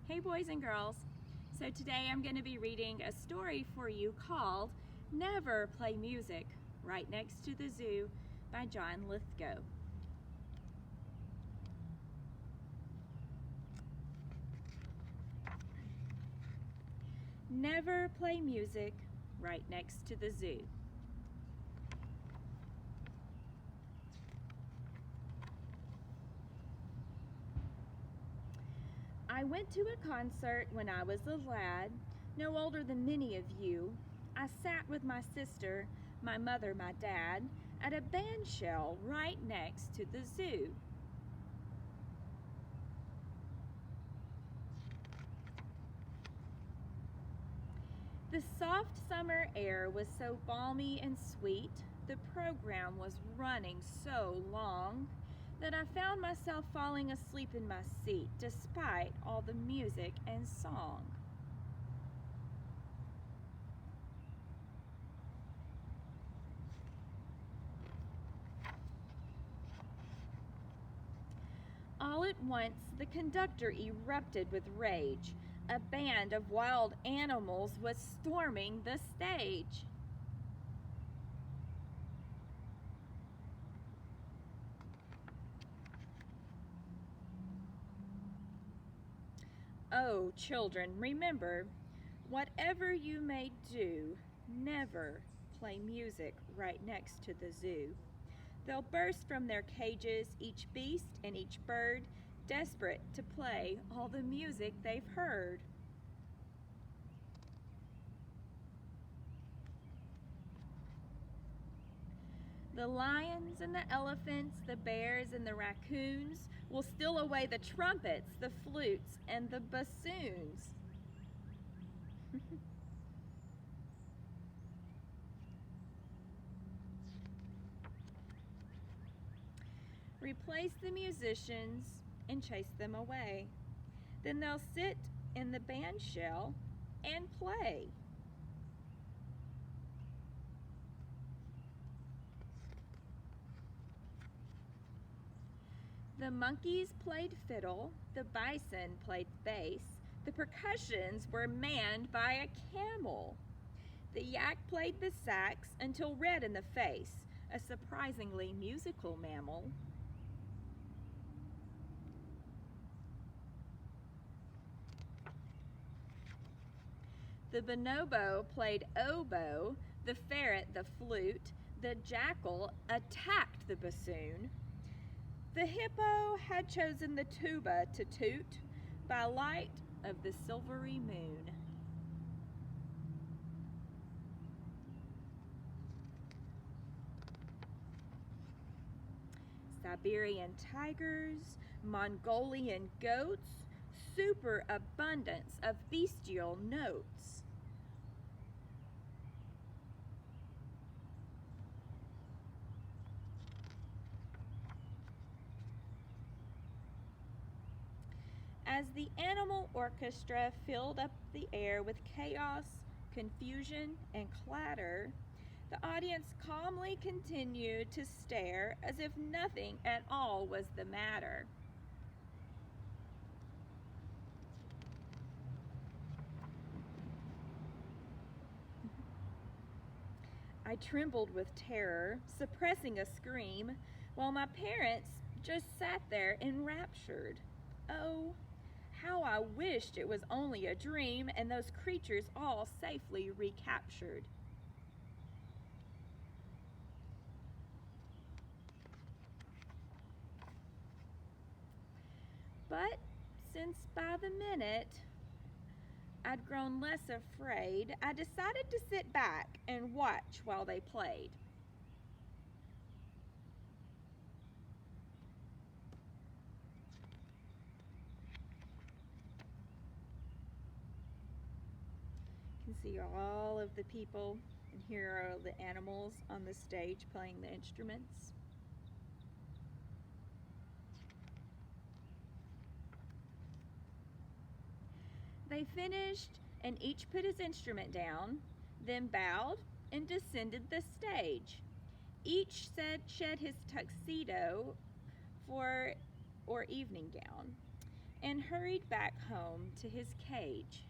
Hey boys and girls. So today I'm going to be reading a story for you called Never Play Music Right Next to the Zoo by John Lithgow. Never play music right next to the zoo. I went to a concert when I was a lad, no older than many of you. I sat with my sister, my mother, my dad, at a band shell right next to the zoo. The soft summer air was so balmy and sweet, the program was running so long, that I found myself falling asleep in my seat despite all the music and song. All at once, the conductor erupted with rage. A band of wild animals was storming the stage. Oh, children, remember, whatever you may do, never play music right next to the zoo. They'll burst from their cages, each beast and each bird, desperate to play all the music they've heard. The lions and the elephants, the bears and the raccoons will steal away the trumpets, the flutes, and the bassoons. Replace the musicians and chase them away. Then they'll sit in the band shell and play. The monkeys played fiddle, the bison played bass, the percussions were manned by a camel. The yak played the sax until red in the face, a surprisingly musical mammal. The bonobo played oboe, the ferret the flute, the jackal attacked the bassoon. The hippo had chosen the tuba to toot by light of the silvery moon. Siberian tigers, Mongolian goats, superabundance of bestial notes. As the animal orchestra filled up the air with chaos, confusion, and clatter, the audience calmly continued to stare as if nothing at all was the matter. I trembled with terror, suppressing a scream, while my parents just sat there enraptured. Oh, how I wished it was only a dream and those creatures all safely recaptured. But since by the minute I'd grown less afraid, I decided to sit back and watch while they played. You can see all of the people, and here are the animals on the stage playing the instruments. They finished and each put his instrument down, then bowed and descended the stage. Each shed his tuxedo or evening gown and hurried back home to his cage.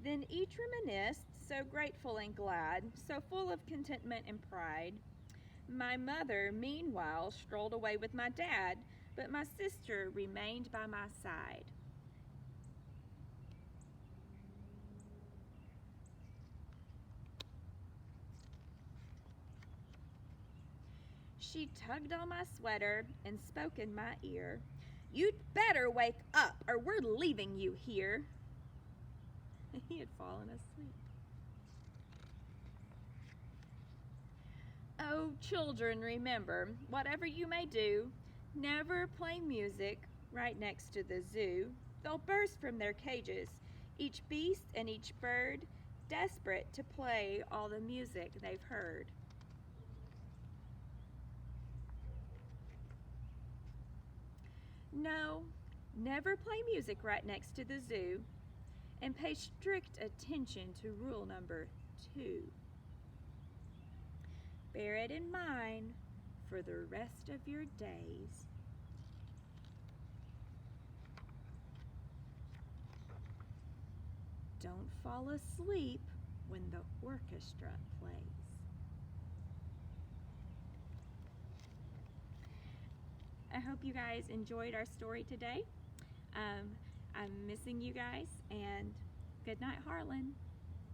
Then each reminisced, so grateful and glad, so full of contentment and pride. My mother, meanwhile, strolled away with my dad, but my sister remained by my side. She tugged on my sweater and spoke in my ear. "You'd better wake up, or we're leaving you here." He had fallen asleep. Oh, children, remember, whatever you may do, never play music right next to the zoo. They'll burst from their cages, each beast and each bird desperate to play all the music they've heard. No, never play music right next to the zoo, and pay strict attention to rule number 2. Bear it in mind for the rest of your days. Don't fall asleep when the orchestra plays. I hope you guys enjoyed our story today. I'm missing you guys, and good night, Harlan.